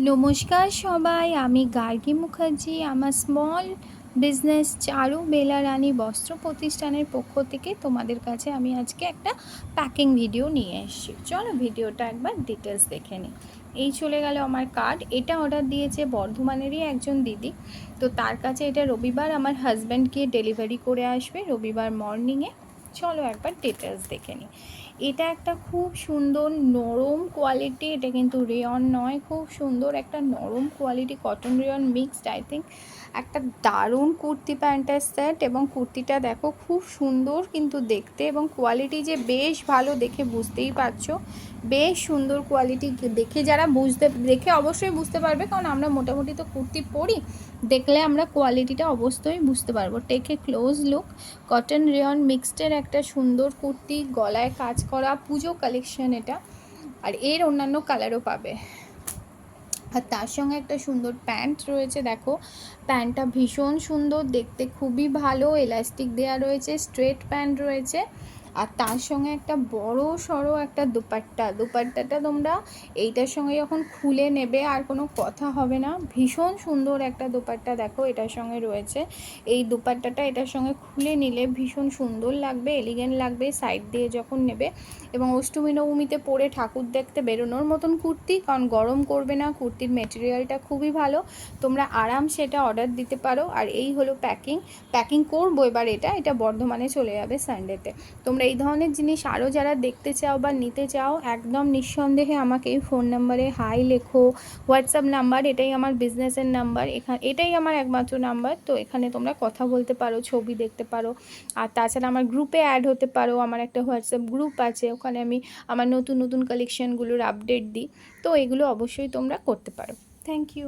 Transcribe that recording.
নমস্কার সবাই, আমি গার্গী মুখার্জি। আমার স্মল বিজনেস চারু বেলা রানী বস্ত্র প্রতিষ্ঠানের পক্ষ থেকে তোমাদের কাছে আমি আজকে একটা প্যাকিং ভিডিও নিয়ে এসেছি। চলো ভিডিওটা একবার ডিটেলস দেখে নিই। এই চলে গেল আমার কার্ড। এটা অর্ডার দিয়েছে বর্ধমানেরই একজন দিদি। তো তার কাছে এটা রবিবার আমার হাজব্যান্ড গিয়ে ডেলিভারি করে আসবে রবিবার মর্নিংয়ে। চলো একবার ডিটেলস দেখে নিই। এটা একটা খুব সুন্দর নরম কোয়ালিটি, এটা কিন্তু রেয়ন নয়, খুব সুন্দর একটা নরম quality cotton rayon mixed. I think একটা দারুণ কুর্তি প্যান্টের সেট, এবং কুর্তিটা দেখো খুব সুন্দর কিন্তু দেখতে, এবং কোয়ালিটি যে বেশ ভালো দেখে বুঝতেই পারছো। বেশ সুন্দর কোয়ালিটি, দেখে যারা দেখে অবশ্যই বুঝতে পারবে, কারণ আমরা মোটামুটি তো কুর্তি পরি, দেখলে আমরা কোয়ালিটিটা অবশ্যই বুঝতে পারবো। টেকে ক্লোজ লুক। কটন রেয়ন মিক্সডের একটা সুন্দর কুর্তি, গলায় কাজ করা, পুজো কালেকশন এটা। আর এর অন্যান্য কালারও পাবে। আর তার সঙ্গে একটা সুন্দর প্যান্ট রয়েছে, দেখো প্যান্টটা ভীষণ সুন্দর দেখতে, খুবই ভালো, এলাস্টিক দেওয়া রয়েছে, স্ট্রেট প্যান্ট রয়েছে। আর তার সঙ্গে একটা বড় সড়ো একটা দুপাট্টাটা তোমরা এইটার সঙ্গে যখন খুলে নেবে আর কোনো কথা হবে না। ভীষণ সুন্দর একটা দুপাট্টা দেখো এটার সঙ্গে রয়েছে। এই দুপাট্টাটা এটার সঙ্গে খুলে নিলে ভীষণ সুন্দর লাগবে, এলিগেন্ট লাগবে সাইড দিয়ে যখন নেবে। এবং অষ্টমী নবমীতে পরে ঠাকুর দেখতে বেরোনোর মতন কুর্তি, কারণ গরম করবে না, কুর্তির মেটেরিয়ালটা খুবই ভালো, তোমরা আরাম সেটা অর্ডার দিতে পারো। আর এই হলো প্যাকিং করবো এবার। এটা বর্ধমানে চলে যাবে সানডেতে। তোমরা এই ধরনের জিনিস আরও যারা দেখতে চাও বা নিতে চাও, একদম নিঃসন্দেহে আমাকে এই ফোন নাম্বারে হাই লেখো, হোয়াটসঅ্যাপ নাম্বার, এটাই আমার বিজনেসের নাম্বার, এটাই আমার একমাত্র নাম্বার। তো এখানে তোমরা কথা বলতে পারো, ছবি দেখতে পারো, আর তাছাড়া আমার গ্রুপে অ্যাড হতে পারো। আমার একটা হোয়াটসঅ্যাপ গ্রুপ আছে, ওখানে আমি আমার নতুন নতুন কালেকশানগুলোর আপডেট দিই। তো এগুলো অবশ্যই তোমরা করতে পারো। Thank you.